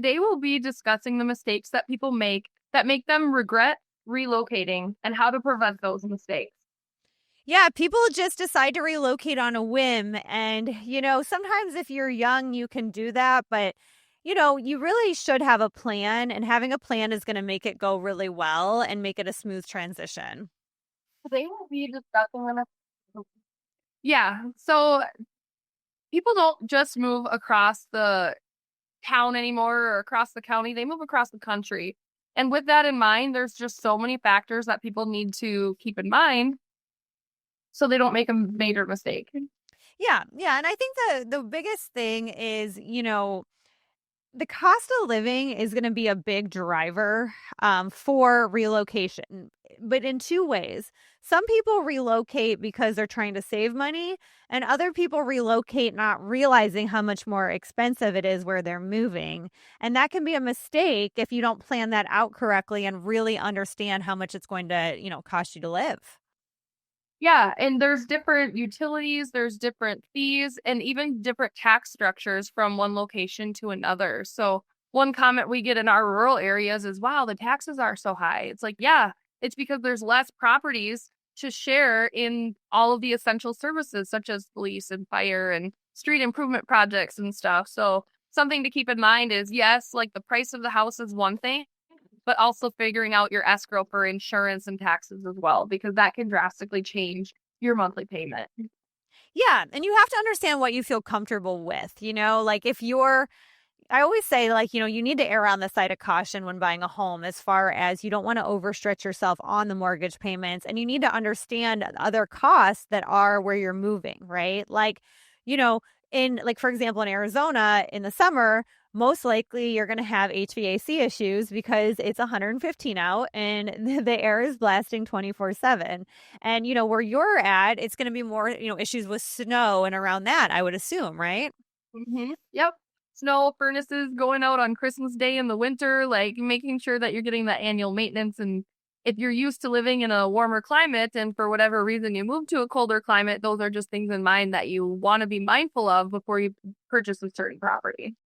today we'll be discussing the mistakes that people make that make them regret relocating and how to prevent those mistakes. Yeah, people just decide to relocate on a whim. And, sometimes if you're young, you can do that. But, you really should have a plan. And having a plan is going to make it go really well and make it a smooth transition. Today we'll be discussing the yeah, so people don't just move across the town anymore or across the county, they move across the country. And with that in mind, there's just so many factors that people need to keep in mind so they don't make a major mistake. Yeah. Yeah. And I think the biggest thing is, the cost of living is going to be a big driver for relocation, but in two ways. Some people relocate because they're trying to save money, and other people relocate not realizing how much more expensive it is where they're moving. And that can be a mistake if you don't plan that out correctly and really understand how much it's going to, cost you to live. Yeah, and there's different utilities, there's different fees, and even different tax structures from one location to another. So, one comment we get in our rural areas is, wow, the taxes are so high. It's like, yeah, it's because there's less properties to share in all of the essential services, such as police and fire and street improvement projects and stuff. So, something to keep in mind is, yes, like the price of the house is one thing, but also figuring out your escrow for insurance and taxes as well, because that can drastically change your monthly payment. Yeah. And you have to understand what you feel comfortable with. Like if you're I always say, like, you need to err on the side of caution when buying a home as far as you don't want to overstretch yourself on the mortgage payments. And you need to understand other costs that are where you're moving, right? Like, you know, like, for example, in Arizona in the summer, most likely you're going to have HVAC issues because it's 115 out and the air is blasting 24/7. And, where you're at, it's going to be more, issues with snow and around that, I would assume, right? Yep. Snow furnaces going out on Christmas Day in the winter, like making sure that you're getting that annual maintenance. And if you're used to living in a warmer climate and for whatever reason you move to a colder climate, those are just things in mind that you want to be mindful of before you purchase a certain property.